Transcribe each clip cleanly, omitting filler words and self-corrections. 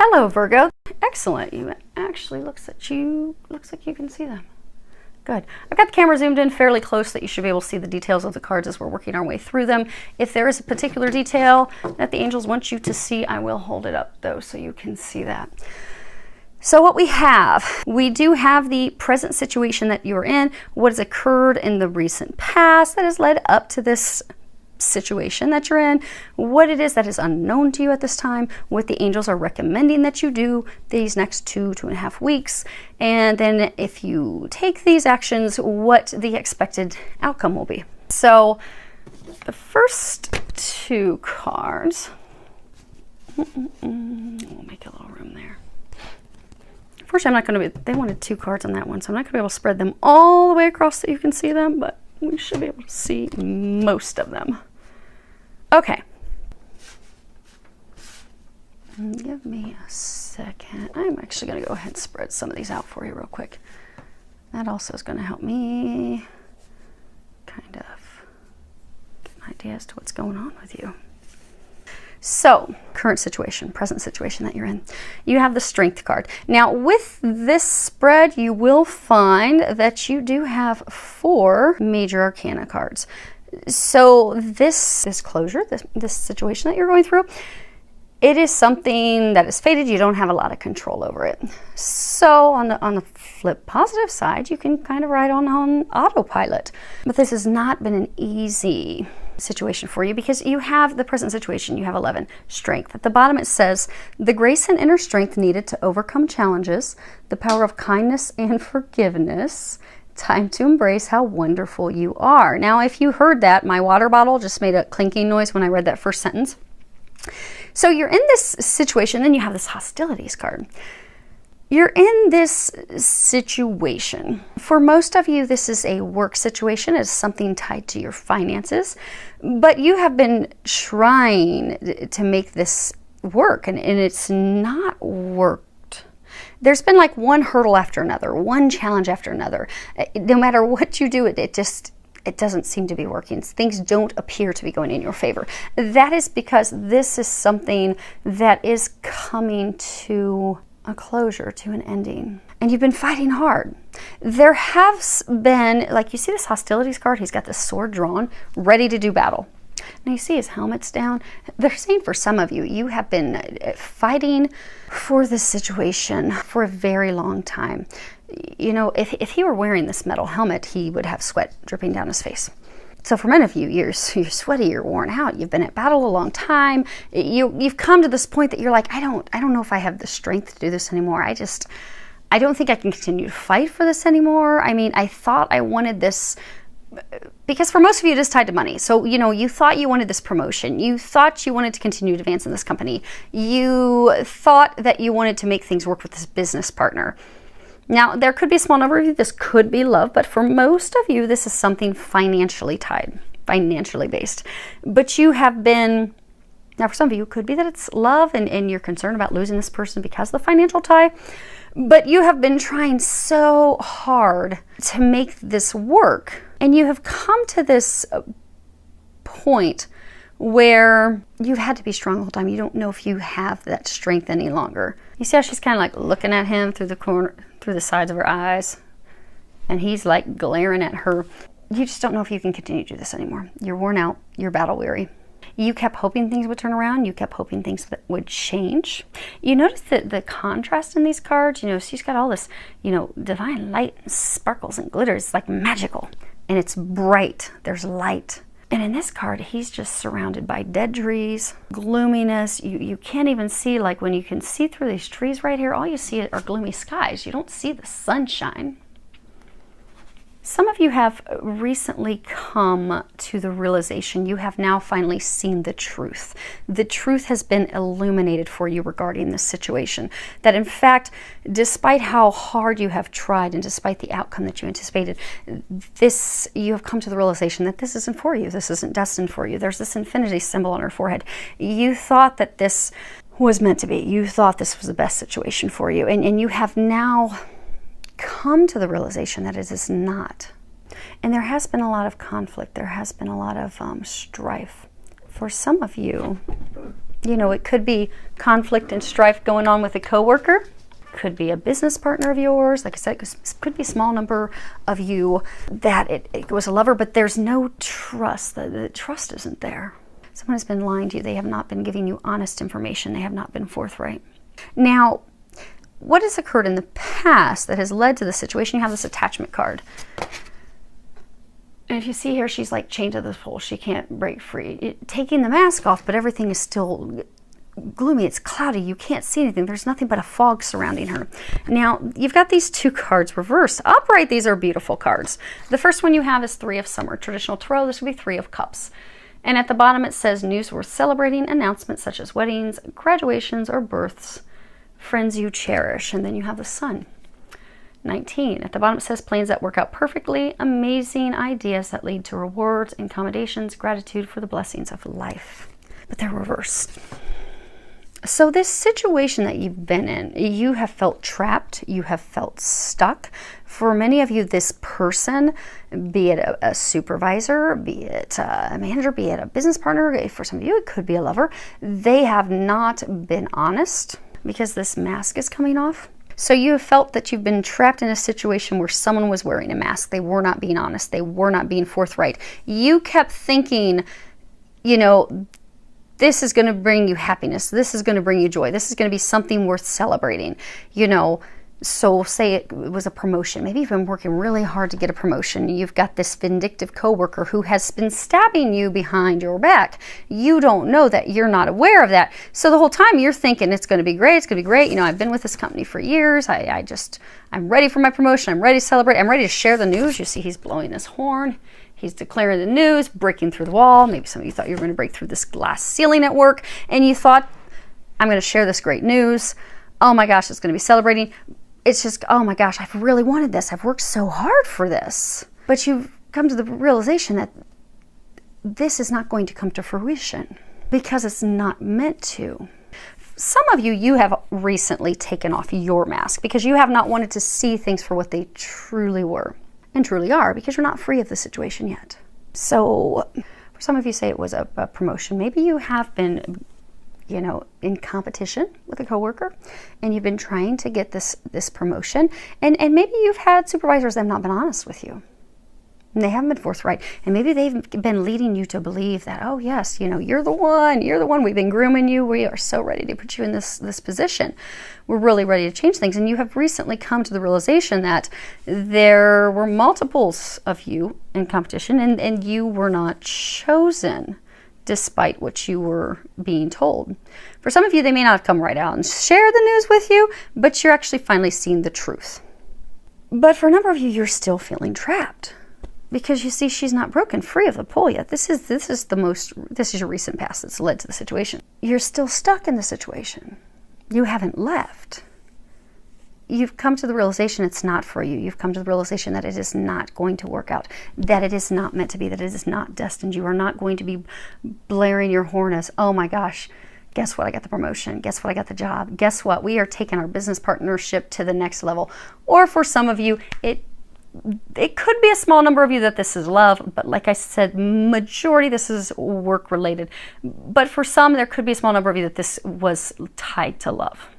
Hello, Virgo. Excellent. You actually looks like you can see them. Good. I've got the camera zoomed in fairly close so that you should be able to see the details of the cards as we're working our way through them. If there is a particular detail that the angels want you to see, I will hold it up though so you can see that. So what we do have the present situation that you're in, what has occurred in the recent past that has led up to this situation that you're in, what it is that is unknown to you at this time, what the angels are recommending that you do these next 2.5 weeks, and then if you take these actions, what the expected outcome will be. So the first two cards, we'll make a little room there. Unfortunately, I'm not going to be, they wanted 2 cards on that one, so I'm not going to be able to spread them all the way across so you can see them, but we should be able to see most of them. Okay. Give me a second. I'm actually going to go ahead and spread some of these out for you real quick. That also is going to help me kind of get an idea as to what's going on with you. So, current situation, present situation that you're in. You have the Strength card. Now, with this spread, you will find that you do have 4 major arcana cards. So, this closure, this situation that you're going through, it is something that is fated. You don't have a lot of control over it. So, on the flip positive side, you can kind of ride on autopilot. But this has not been an easy situation for you because you have the present situation. You have 11, strength. At the bottom it says, the grace and inner strength needed to overcome challenges, the power of kindness and forgiveness, time to embrace how wonderful you are. Now, if you heard that, my water bottle just made a clinking noise when I read that first sentence. So you're in this situation, then you have this hostilities card. You're in this situation. For most of you, this is a work situation. It's something tied to your finances, but you have been trying to make this work and it's not worked. There's been like one hurdle after another, one challenge after another. No matter what you do, it doesn't seem to be working. Things don't appear to be going in your favor. That is because this is something that is coming to a closure, to an ending. And you've been fighting hard. There has been, like you see this hostilities card, he's got this sword drawn, ready to do battle. Now you see his helmet's down. They're saying for some of you, you have been fighting for this situation for a very long time. You know, if he were wearing this metal helmet, he would have sweat dripping down his face. So for many of you, you're sweaty, you're worn out, you've been at battle a long time. You've come to this point that you're like, I don't know if I have the strength to do this anymore. I don't think I can continue to fight for this anymore. I mean, I thought I wanted this, because for most of you it is tied to money. So, you know, you thought you wanted this promotion. You thought you wanted to continue to advance in this company. You thought that you wanted to make things work with this business partner. Now, there could be a small number of you, this could be love, but for most of you, this is something financially tied, financially based. But you have been, now for some of you, it could be that it's love and you're concerned about losing this person because of the financial tie, but you have been trying so hard to make this work. And you have come to this point where you've had to be strong the whole time. You don't know if you have that strength any longer. You see how she's kind of like looking at him through the corner, through the sides of her eyes, and he's like glaring at her. You just don't know if you can continue to do this anymore. You're worn out, you're battle weary. You kept hoping things would turn around, you kept hoping things would change. You notice that the contrast in these cards, you know, she's got all this, you know, divine light and sparkles and glitters. It's like magical, and it's bright, there's light. And in this card, he's just surrounded by dead trees, gloominess. You can't even see, like when you can see through these trees right here, all you see are gloomy skies. You don't see the sunshine. Some of you have recently come to the realization you have now finally seen the truth. The truth has been illuminated for you regarding this situation. That in fact, despite how hard you have tried and despite the outcome that you anticipated, you have come to the realization that this isn't for you. This isn't destined for you. There's this infinity symbol on her forehead. You thought that this was meant to be. You thought this was the best situation for you. And you have now come to the realization that it is not. And there has been a lot of conflict. There has been a lot of strife. For some of you, You know, it could be conflict and strife going on with a coworker. Could be a business partner of yours. Like I said, it could be a small number of you that it was a lover, but there's no trust. The trust isn't there. Someone has been lying to you. They have not been giving you honest information. They have not been forthright. Now, what has occurred in the past that has led to the situation? You have this attachment card. And if you see here, she's like chained to this pole. She can't break free. Taking the mask off, but everything is still gloomy. It's cloudy. You can't see anything. There's nothing but a fog surrounding her. Now, you've got these two cards reversed. Upright, these are beautiful cards. The first one you have is Three of Summer. Traditional tarot, this would be Three of Cups. And at the bottom it says news worth celebrating, announcements such as weddings, graduations, or births, friends you cherish. And then you have the Sun. 19. At the bottom it says plans that work out perfectly, amazing ideas that lead to rewards, accommodations, gratitude for the blessings of life. But they're reversed. So this situation that you've been in, you have felt trapped, you have felt stuck. For many of you, this person, be it a supervisor, be it a manager, be it a business partner, for some of you it could be a lover, they have not been honest because this mask is coming off. So you have felt that you've been trapped in a situation where someone was wearing a mask. They were not being honest. They were not being forthright. You kept thinking, you know, this is going to bring you happiness. This is going to bring you joy. This is going to be something worth celebrating. You know, so say it was a promotion. Maybe you've been working really hard to get a promotion. You've got this vindictive coworker who has been stabbing you behind your back. You don't know that. You're not aware of that. So the whole time you're thinking it's going to be great. It's going to be great. You know, I've been with this company for years. I'm ready for my promotion. I'm ready to celebrate. I'm ready to share the news. You see, he's blowing his horn. He's declaring the news, breaking through the wall. Maybe some of you thought you were going to break through this glass ceiling at work, and you thought, I'm going to share this great news. Oh my gosh, it's going to be celebrating. It's just, oh my gosh, I've really wanted this. I've worked so hard for this. But you've come to the realization that this is not going to come to fruition because it's not meant to. Some of you, you have recently taken off your mask because you have not wanted to see things for what they truly were and truly are because you're not free of the situation yet. So for some of you, say it was a promotion. Maybe you have been, you know, in competition with a coworker and you've been trying to get this promotion, and maybe you've had supervisors that have not been honest with you and they haven't been forthright, and maybe they've been leading you to believe that, oh yes, you know, you're the one, we've been grooming you, we are so ready to put you in this position, we're really ready to change things. And you have recently come to the realization that there were multiples of you in competition and you were not chosen despite what you were being told. For some of you, they may not have come right out and share the news with you, but you're actually finally seeing the truth. But for a number of you, you're still feeling trapped because you see she's not broken free of the pole yet. This is your recent past that's led to the situation. You're still stuck in the situation. You haven't left. You've come to the realization it's not for you. You've come to the realization that it is not going to work out, that it is not meant to be, that it is not destined. You are not going to be blaring your horn as, oh my gosh, guess what? I got the promotion. Guess what? I got the job. Guess what? We are taking our business partnership to the next level. Or for some of you, it could be a small number of you that this is love, but like I said, majority this is work related. But for some, there could be a small number of you that this was tied to love.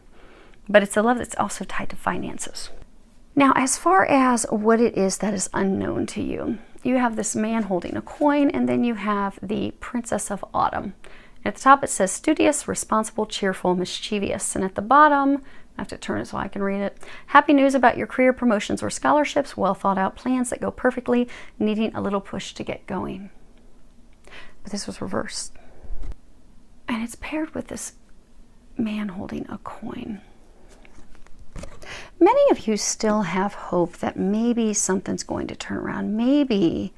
But it's a love that's also tied to finances. Now, as far as what it is that is unknown to you, you have this man holding a coin, and then you have the Princess of Autumn. At the top it says studious, responsible, cheerful, mischievous. And at the bottom, I have to turn it so I can read it. Happy news about your career, promotions, or scholarships. Well thought out plans that go perfectly, needing a little push to get going. But this was reversed. And it's paired with this man holding a coin. Many of you still have hope that maybe something's going to turn around. Maybe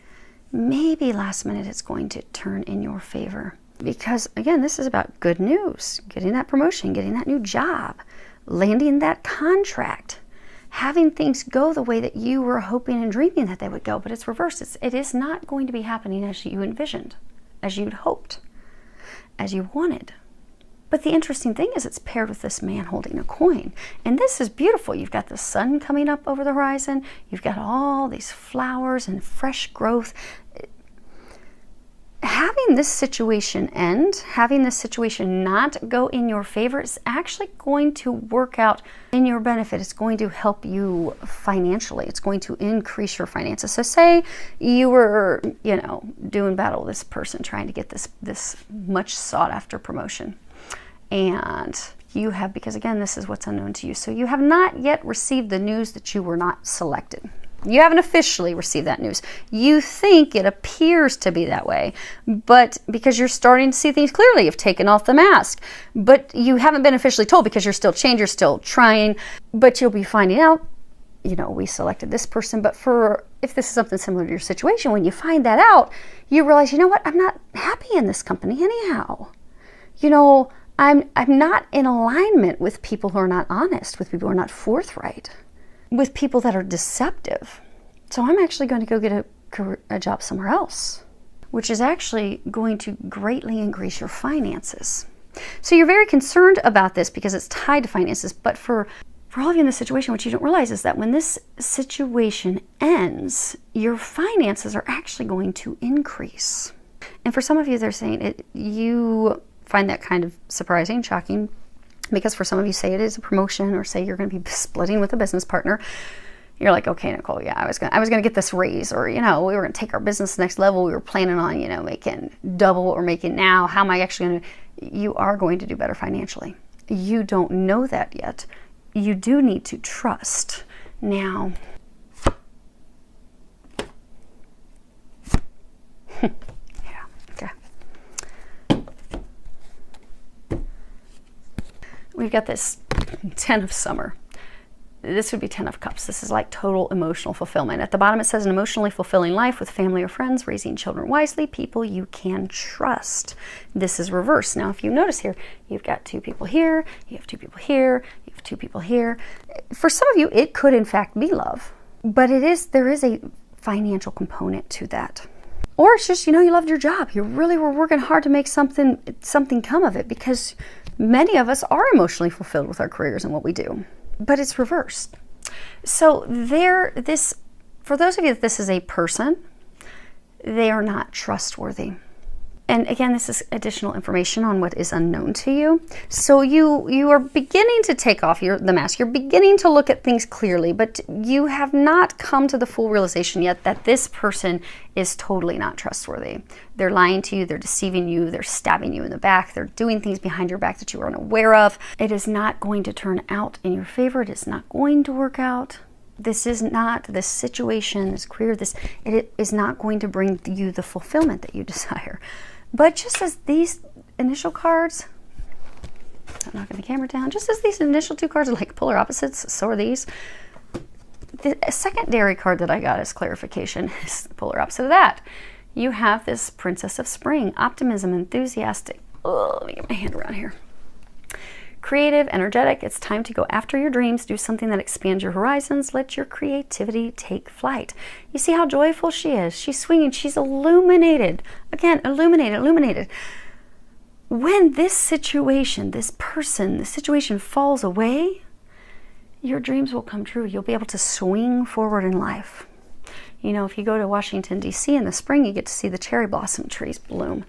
last minute it's going to turn in your favor. Because again, this is about good news, getting that promotion, getting that new job, landing that contract, having things go the way that you were hoping and dreaming that they would go. But it's reversed. It is not going to be happening as you envisioned, as you'd hoped, as you wanted. But the interesting thing is it's paired with this man holding a coin. And this is beautiful. You've got the sun coming up over the horizon. You've got all these flowers and fresh growth. having this situation end, having this situation not go in your favor is actually going to work out in your benefit. It's going to help you financially. It's going to increase your finances. So say you were, you know, doing battle with this person trying to get this much sought after promotion. And you have, because again, this is what's unknown to you. So you have not yet received the news that you were not selected. You haven't officially received that news. You think it appears to be that way, but because you're starting to see things clearly, you've taken off the mask, but you haven't been officially told because you're still changed, you're still trying, but you'll be finding out, you know, we selected this person. But if this is something similar to your situation, when you find that out, you realize, you know what, I'm not happy in this company anyhow. You know, I'm not in alignment with people who are not honest, with people who are not forthright, with people that are deceptive. So I'm actually going to go get a job somewhere else, which is actually going to greatly increase your finances. So you're very concerned about this because it's tied to finances, but for all of you in this situation, what you don't realize is that when this situation ends, your finances are actually going to increase. And for some of you, they're saying you find that kind of surprising, shocking, because for some of you, say it is a promotion, or say you're going to be splitting with a business partner. You're like, okay, Nicole, yeah, I was gonna get this raise, or, you know, we were gonna take our business to the next level. We were planning on, you know, making double what we're making now. How am I actually gonna? You are going to do better financially. You don't know that yet. You do need to trust. Now, yeah, okay. We've got this 10 of summer. This would be 10 of cups. This is like total emotional fulfillment. At the bottom it says an emotionally fulfilling life with family or friends, raising children wisely, people you can trust. This is reversed. Now if you notice here, you've got 2 people here, you have 2 people here, you have 2 people here. For some of you, it could in fact be love, but there is a financial component to that. Or it's just, you know, you loved your job. You really were working hard to make something come of it, because many of us are emotionally fulfilled with our careers and what we do, but it's reversed. So for those of you that this is a person, they are not trustworthy. And again, this is additional information on what is unknown to you. So you are beginning to take off the mask. You're beginning to look at things clearly, but you have not come to the full realization yet that this person is totally not trustworthy. They're lying to you, they're deceiving you, they're stabbing you in the back, they're doing things behind your back that you are unaware of. It is not going to turn out in your favor. It is not going to work out. This situation, this career, it is not going to bring you the fulfillment that you desire. But just as these initial cards, I'm knocking the camera down, just as these initial 2 cards are like polar opposites, so are these. The secondary card that I got as clarification is the polar opposite of that. You have this Princess of Spring, optimism, enthusiastic. Oh, let me get my hand around here. Creative, energetic, it's time to go after your dreams, do something that expands your horizons, let your creativity take flight. You see how joyful she is? She's swinging, she's illuminated. Again, illuminated. When this situation, this situation falls away, your dreams will come true. You'll be able to swing forward in life. You know, if you go to Washington, D.C. in the spring, you get to see the cherry blossom trees bloom.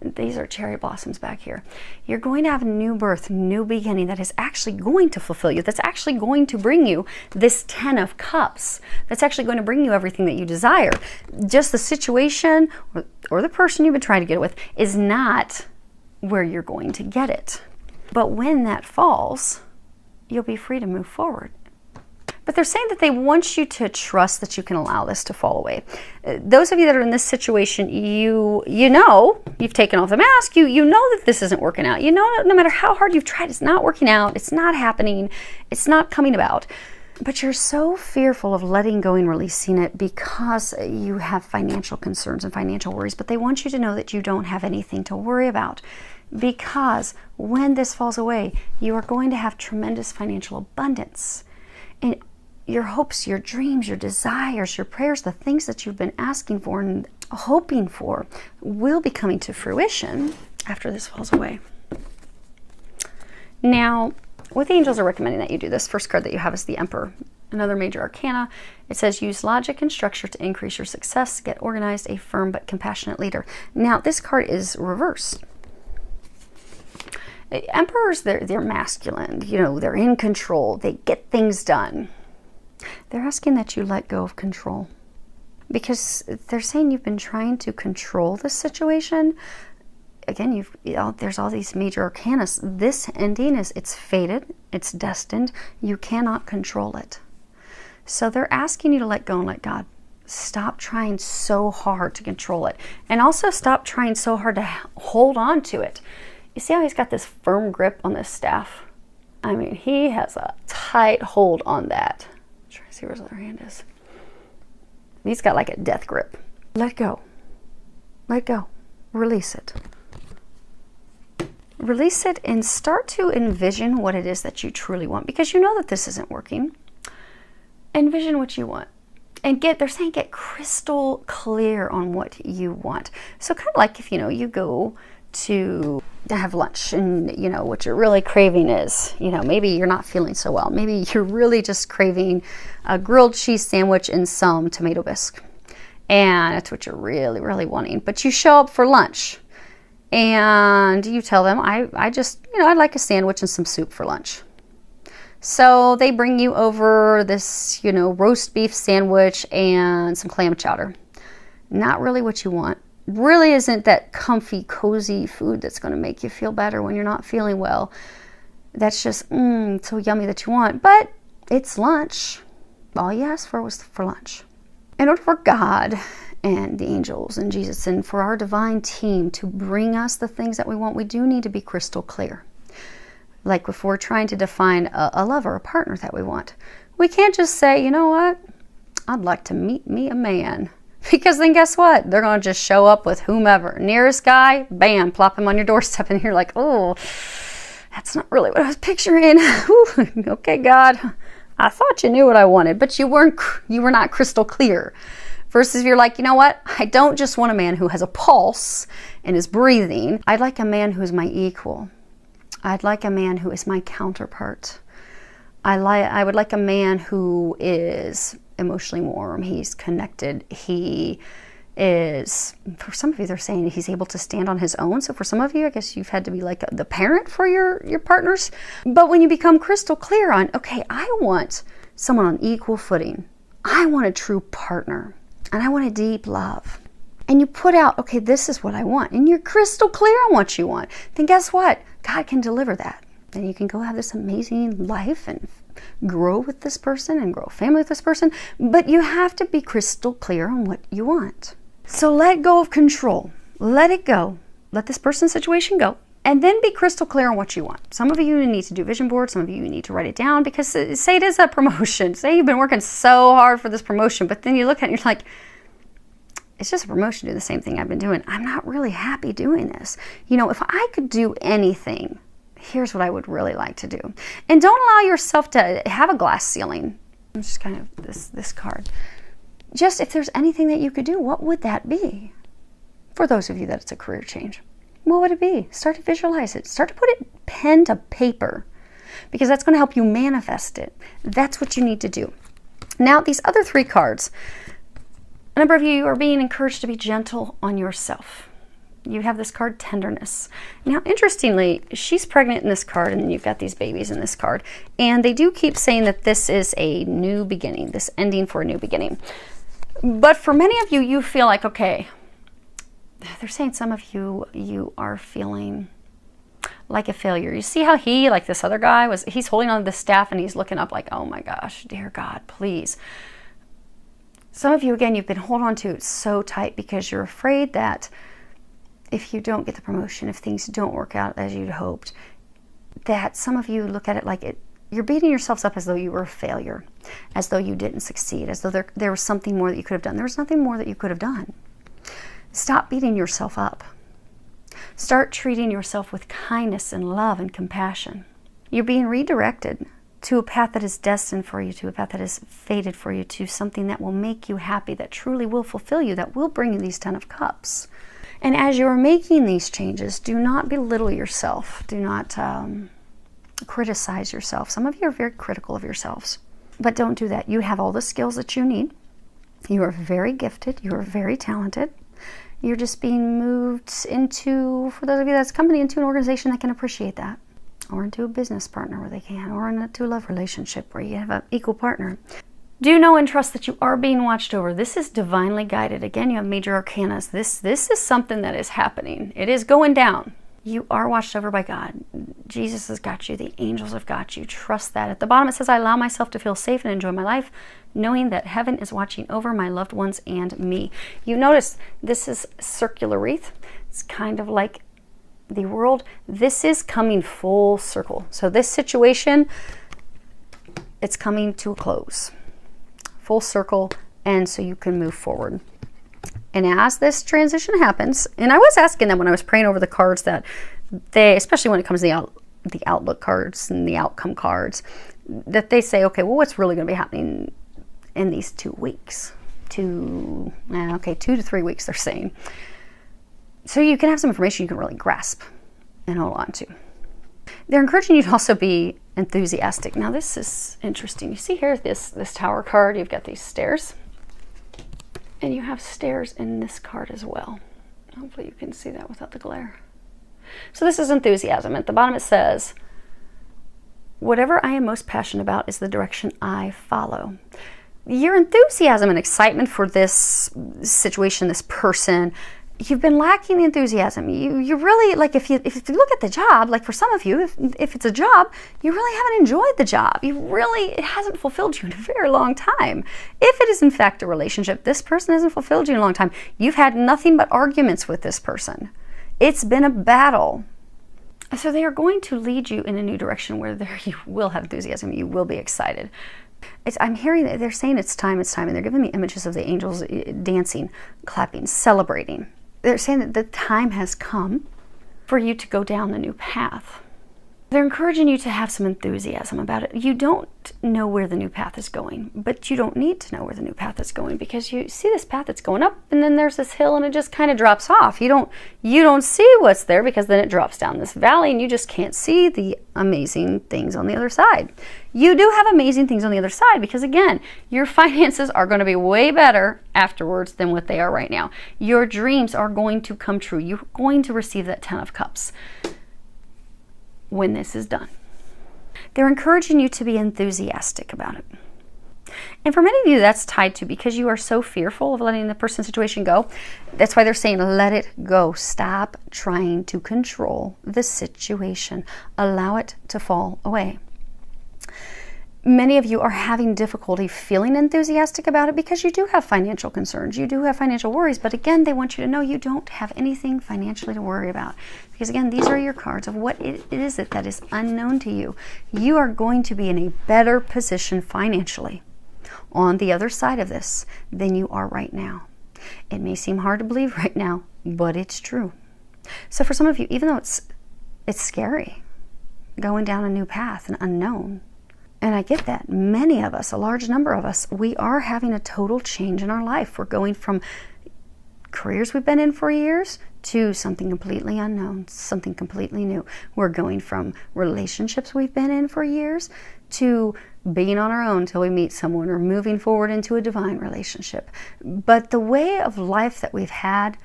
These are cherry blossoms back here. You're going to have a new birth, new beginning that is actually going to fulfill you. That's actually going to bring you this 10 of cups. That's actually going to bring you everything that you desire. Just the situation or the person you've been trying to get with is not where you're going to get it. But when that falls, you'll be free to move forward. But they're saying that they want you to trust that you can allow this to fall away. Those of you that are in this situation, you know, you've taken off the mask, you know that this isn't working out. You know that no matter how hard you've tried, it's not working out, it's not happening, it's not coming about. But you're so fearful of letting go and releasing it because you have financial concerns and financial worries. But they want you to know that you don't have anything to worry about, because when this falls away, you are going to have tremendous financial abundance. And your hopes, your dreams, your desires, your prayers, the things that you've been asking for and hoping for will be coming to fruition after this falls away. Now, what the angels are recommending that you do, this first card that you have is the Emperor. Another major arcana, it says use logic and structure to increase your success, get organized, a firm but compassionate leader. Now this card is reversed. Emperors, they're masculine, you know, they're in control, they get things done. They're asking that you let go of control, because they're saying you've been trying to control the situation. Again, there's all these major arcana. This ending it's fated, it's destined. You cannot control it. So they're asking you to let go and let God. Stop trying so hard to control it. And also stop trying so hard to hold on to it. You see how he's got this firm grip on this staff? I mean, he has a tight hold on that. I'm trying to see where his other hand is. He's got like a death grip. Let go. Let go. Release it. Release it and start to envision what it is that you truly want, because you know that this isn't working. Envision what you want. And they're saying get crystal clear on what you want. So kind of like if, you know, you go to have lunch and, you know, what you're really craving is, you know, maybe you're not feeling so well. Maybe you're really just craving a grilled cheese sandwich and some tomato bisque. And that's what you're really, really wanting. But you show up for lunch and you tell them, I just, you know, I'd like a sandwich and some soup for lunch. So they bring you over this, you know, roast beef sandwich and some clam chowder. Not really what you want. Really isn't that comfy, cozy food that's going to make you feel better when you're not feeling well. That's just so yummy that you want. But it's lunch. All you asked for was for lunch. In order for God and the angels and Jesus and for our divine team to bring us the things that we want, we do need to be crystal clear. Like if we're trying to define a lover, a partner that we want, we can't just say, you know what, I'd like to meet me a man. Because then guess what? They're going to just show up with whomever. Nearest guy, bam, plop him on your doorstep, and you're like, oh, that's not really what I was picturing. Okay, God, I thought you knew what I wanted, but you were not crystal clear. Versus if you're like, you know what? I don't just want a man who has a pulse and is breathing. I'd like a man who's my equal. I'd like a man who is my counterpart. I would like a man who is emotionally warm. He's connected. He is, for some of you, they're saying he's able to stand on his own. So for some of you, I guess you've had to be like the parent for your partners. But when you become crystal clear on, okay, I want someone on equal footing. I want a true partner. And I want a deep love. And you put out, okay, this is what I want. And you're crystal clear on what you want. Then guess what? God can deliver that. Then you can go have this amazing life and grow with this person and grow a family with this person. But you have to be crystal clear on what you want. So let go of control. Let it go. Let this person's situation go. And then be crystal clear on what you want. Some of you need to do vision boards. Some of you need to write it down, because say it is a promotion. Say you've been working so hard for this promotion, but then you look at it and you're like, it's just a promotion to do the same thing I've been doing. I'm not really happy doing this. You know, if I could do anything, here's what I would really like to do. And don't allow yourself to have a glass ceiling. It's just kind of this card. Just if there's anything that you could do, what would that be? For those of you that it's a career change, what would it be? Start to visualize it. Start to put it pen to paper, because that's going to help you manifest it. That's what you need to do. Now, these other three cards, a number of you are being encouraged to be gentle on yourself. You have this card, tenderness. Now, interestingly, she's pregnant in this card, and then you've got these babies in this card. And they do keep saying that this is a new beginning, this ending for a new beginning. But for many of you, you feel like, okay, they're saying some of you are feeling like a failure. You see how he, like this other guy, he's holding on to the staff and he's looking up like, oh my gosh, dear God, please. Some of you, again, you've been holding on to it so tight because you're afraid that if you don't get the promotion, if things don't work out as you'd hoped, that some of you look at it like you're beating yourselves up as though you were a failure, as though you didn't succeed, as though there was something more that you could have done. There was nothing more that you could have done. Stop beating yourself up. Start treating yourself with kindness and love and compassion. You're being redirected to a path that is destined for you, to a path that is fated for you, to something that will make you happy, that truly will fulfill you, that will bring you these 10 of Cups. And as you're making these changes, do not belittle yourself. Do not criticize yourself. Some of you are very critical of yourselves. But don't do that. You have all the skills that you need. You are very gifted. You are very talented. You're just being moved into, for those of you that's coming into an organization that can appreciate that, or into a business partner where they can, or into a love relationship where you have an equal partner. Do know and trust that you are being watched over. This is divinely guided. Again, you have major arcanas. This is something that is happening. It is going down. You are watched over by God. Jesus has got you. The angels have got you. Trust that. At the bottom it says, I allow myself to feel safe and enjoy my life, knowing that heaven is watching over my loved ones and me. You notice this is circular wreath. It's kind of like the world. This is coming full circle. So this situation, it's coming to a close. Full circle, and so you can move forward. And as this transition happens, and I was asking them when I was praying over the cards that they, especially when it comes to the outlook cards and the outcome cards, that they say, okay, well, what's really going to be happening in these 2 weeks? 2 to 3 weeks, they're saying. So you can have some information you can really grasp and hold on to. They're encouraging you to also be enthusiastic. Now this is interesting. You see here, this Tower card, you've got these stairs. And you have stairs in this card as well. Hopefully you can see that without the glare. So this is enthusiasm. At the bottom it says, whatever I am most passionate about is the direction I follow. Your enthusiasm and excitement for this situation, this person, you've been lacking the enthusiasm. You really, like if you look at the job, like for some of you, if it's a job, you really haven't enjoyed the job. It hasn't fulfilled you in a very long time. If it is in fact a relationship, this person hasn't fulfilled you in a long time. You've had nothing but arguments with this person. It's been a battle. So they are going to lead you in a new direction where you will have enthusiasm. You will be excited. I'm hearing that they're saying it's time, and they're giving me images of the angels dancing, clapping, celebrating. They're saying that the time has come for you to go down the new path. They're encouraging you to have some enthusiasm about it. You don't know where the new path is going, but you don't need to know where the new path is going, because you see this path that's going up, and then there's this hill and it just kind of drops off. You don't see what's there, because then it drops down this valley and you just can't see the amazing things on the other side. You do have amazing things on the other side, because again, your finances are going to be way better afterwards than what they are right now. Your dreams are going to come true. You're going to receive that 10 of Cups when this is done. They're encouraging you to be enthusiastic about it. And for many of you, that's tied to because you are so fearful of letting the person's situation go. That's why they're saying, let it go. Stop trying to control the situation. Allow it to fall away. Many of you are having difficulty feeling enthusiastic about it because you do have financial concerns. You do have financial worries. But again, they want you to know you don't have anything financially to worry about. Because again, these are your cards of what it is that is unknown to you. You are going to be in a better position financially on the other side of this than you are right now. It may seem hard to believe right now, but it's true. So for some of you, even though it's scary going down a new path, an unknown, and I get that. Many of us, a large number of us, we are having a total change in our life. We're going from careers we've been in for years to something completely unknown, something completely new. We're going from relationships we've been in for years to being on our own till we meet someone, or moving forward into a divine relationship. But the way of life that we've had,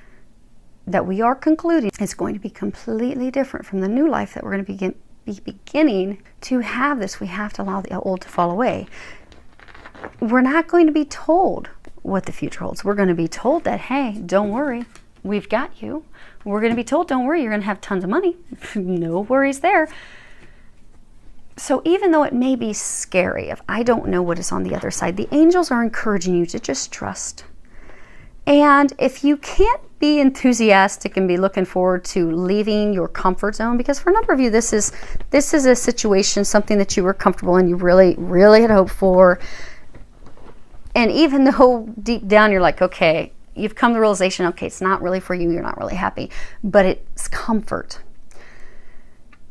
that we are concluding, is going to be completely different from the new life that we're going to be beginning to have. This, we have to allow the old to fall away. We're not going to be told what the future holds. We're going to be told that, hey, don't worry, we've got you. We're going to be told, don't worry, you're going to have tons of money. No worries there. So even though it may be scary, if I don't know what is on the other side, the angels are encouraging you to just trust. And if you can't be enthusiastic and be looking forward to leaving your comfort zone, because for a number of you, this is a situation, something that you were comfortable in, you really, really had hoped for. And even though deep down you're like, okay, you've come to the realization, okay, it's not really for you, you're not really happy, but it's comfort.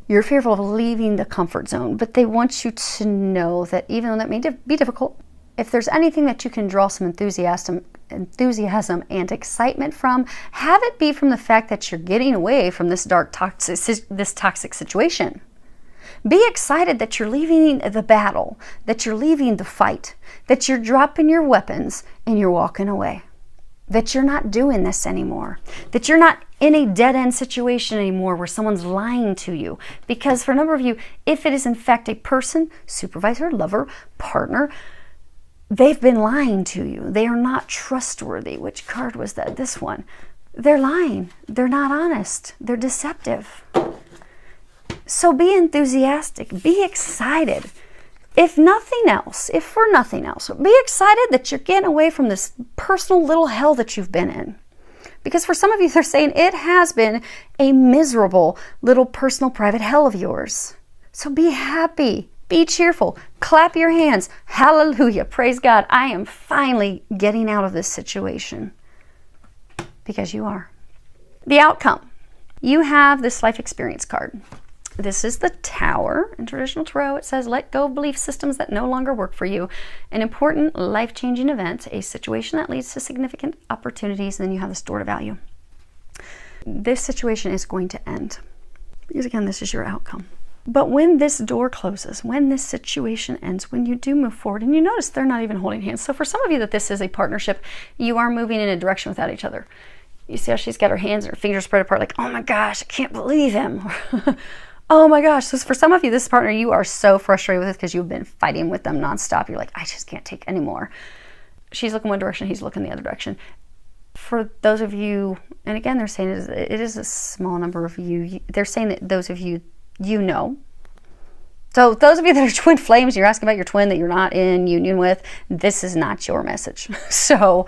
You're fearful of leaving the comfort zone, but they want you to know that even though that may be difficult, if there's anything that you can draw some enthusiasm and excitement from, have it be from the fact that you're getting away from this toxic situation. Be excited that you're leaving the battle, that you're leaving the fight, that you're dropping your weapons and you're walking away, that you're not doing this anymore, that you're not in a dead-end situation anymore where someone's lying to you. Because for a number of you, if it is in fact a person, supervisor, lover, partner, they've been lying to you. They are not trustworthy. Which card was that? This one. They're lying. They're not honest. They're deceptive. So be enthusiastic. Be excited. If nothing else, if for nothing else, be excited that you're getting away from this personal little hell that you've been in. Because for some of you, they're saying it has been a miserable little personal private hell of yours. So be happy. Be cheerful. Clap your hands. Hallelujah. Praise God. I am finally getting out of this situation. Because you are. The outcome. You have this life experience card. This is the Tower. In traditional tarot, it says, let go of belief systems that no longer work for you. An important life-changing event, a situation that leads to significant opportunities, and then you have this door to value. This situation is going to end. Because again, this is your outcome. But when this door closes, when this situation ends, when you do move forward, and you notice they're not even holding hands. So for some of you that this is a partnership, you are moving in a direction without each other. You see how she's got her hands and her fingers spread apart like, oh my gosh, I can't believe him. Oh my gosh. So for some of you, this partner, you are so frustrated with it because you've been fighting with them nonstop. You're like, I just can't take anymore. She's looking one direction, he's looking the other direction. For those of you, and again, they're saying it is a small number of you. They're saying that those of you, you know. So those of you that are twin flames, you're asking about your twin that you're not in union with, this is not your message. So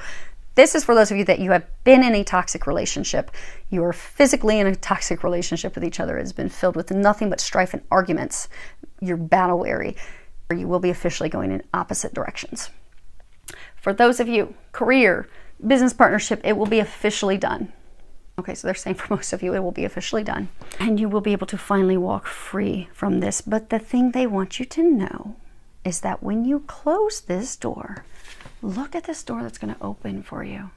this is for those of you that you have been in a toxic relationship. You are physically in a toxic relationship with each other. It's been filled with nothing but strife and arguments. You're battle weary. You will be officially going in opposite directions. For those of you, career, business partnership, it will be officially done. Okay, so they're saying for most of you, it will be officially done. And you will be able to finally walk free from this. But the thing they want you to know is that when you close this door, look at this door that's going to open for you.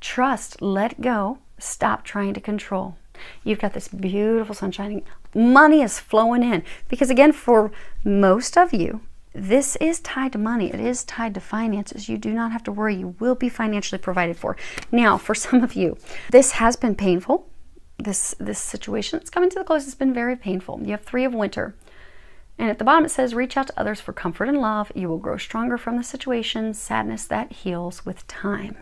Trust, let go, stop trying to control. You've got this beautiful sun shining. Money is flowing in. Because again, for most of you, this is tied to money. It is tied to finances. You do not have to worry. You will be financially provided for. Now, for some of you, this has been painful. This situation that's coming to the close has been very painful. You have 3 of Winter. And at the bottom it says, reach out to others for comfort and love. You will grow stronger from the situation. Sadness that heals with time.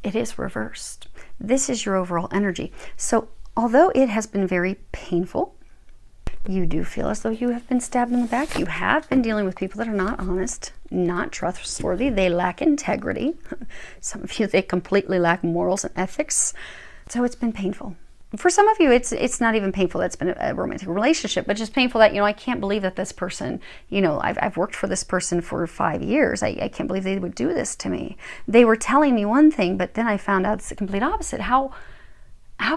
It is reversed. This is your overall energy. So although it has been very painful, you do feel as though you have been stabbed in the back. You have been dealing with people that are not honest, not trustworthy. They lack integrity. Some of you, they completely lack morals and ethics. So it's been painful. For some of you, it's not even painful that's been a romantic relationship, but just painful that, I can't believe that this person, I've worked for this person for 5 years. I can't believe they would do this to me. They were telling me one thing, but then I found out it's the complete opposite. How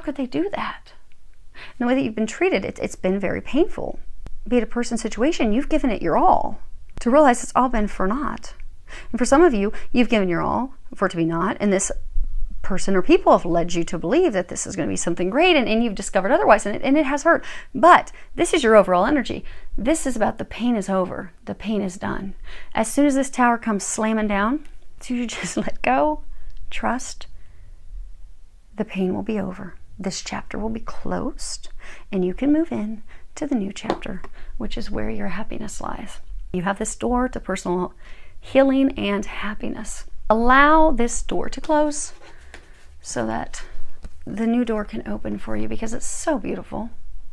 could they do that? And the way that you've been treated, it's been very painful. Be it a person situation, you've given it your all to realize it's all been for naught. And for some of you, you've given your all for it to be naught, and this person or people have led you to believe that this is going to be something great, and you've discovered otherwise, and it has hurt. But this is your overall energy. This is about the pain is over. The pain is done. As soon as this tower comes slamming down, so you just let go, trust, the pain will be over. This chapter will be closed, and you can move in to the new chapter, which is where your happiness lies. You have this door to personal healing and happiness. Allow this door to close so that the new door can open for you, because it's so beautiful.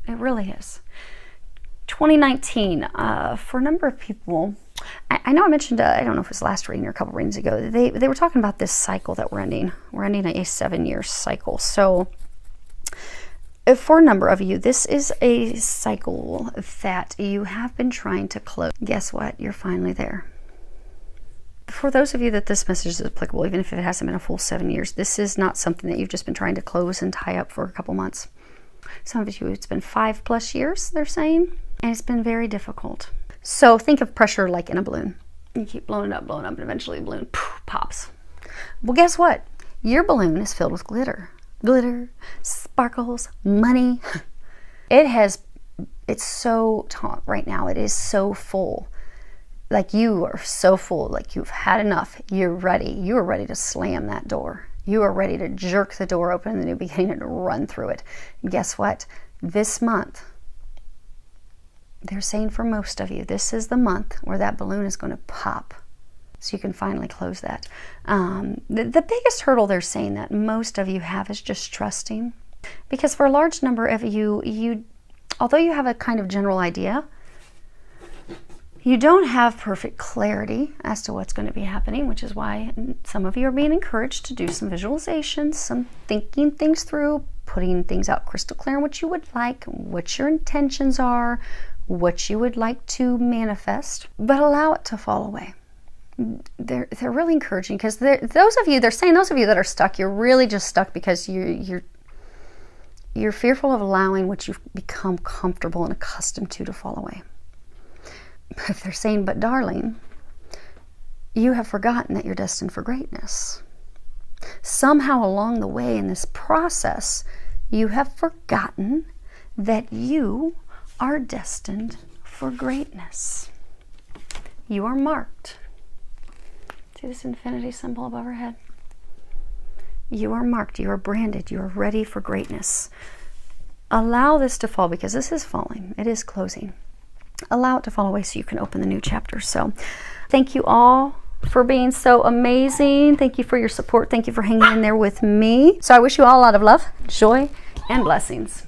It really is. 2019, for a number of people, I know I mentioned, I don't know if it was last reading or a couple readings ago, they were talking about this cycle that we're ending. We're ending a 7-year cycle. So for a number of you, this is a cycle that you have been trying to close. Guess what? You're finally there. For those of you that this message is applicable, even if it hasn't been a full 7 years, this is not something that you've just been trying to close and tie up for a couple months. Some of you, it's been 5+ years, they're saying, and it's been very difficult. So think of pressure like in a balloon. You keep blowing it up, and eventually the balloon pops. Well, guess what? Your balloon is filled with glitter. Glitter, sparkles, money. It has it's so taut right now. It is so full. Like you are so full, like you've had enough. You're ready. You are ready to slam that door. You are ready to jerk the door open in the new beginning and run through it. And guess what? This month, they're saying for most of you, this is the month where that balloon is going to pop. So you can finally close that. The biggest hurdle they're saying that most of you have is just trusting. Because for a large number of you, although you have a kind of general idea, you don't have perfect clarity as to what's going to be happening, which is why some of you are being encouraged to do some visualizations, some thinking things through, putting things out crystal clear on what you would like, what your intentions are, what you would like to manifest, but allow it to fall away. They're really encouraging, because those of you that are stuck, you're really just stuck because you're fearful of allowing what you've become comfortable and accustomed to fall away. But they're saying, but darling, you have forgotten that you're destined for greatness. Somehow along the way in this process, you have forgotten that you are destined for greatness. You are marked. See this infinity symbol above her head? You are marked, you are branded, you are ready for greatness. Allow this to fall, because this is falling, it is closing. Allow it to fall away so you can open the new chapter. So thank you all for being so amazing. Thank you for your support. Thank you for hanging in there with me. So I wish you all a lot of love, joy, and blessings.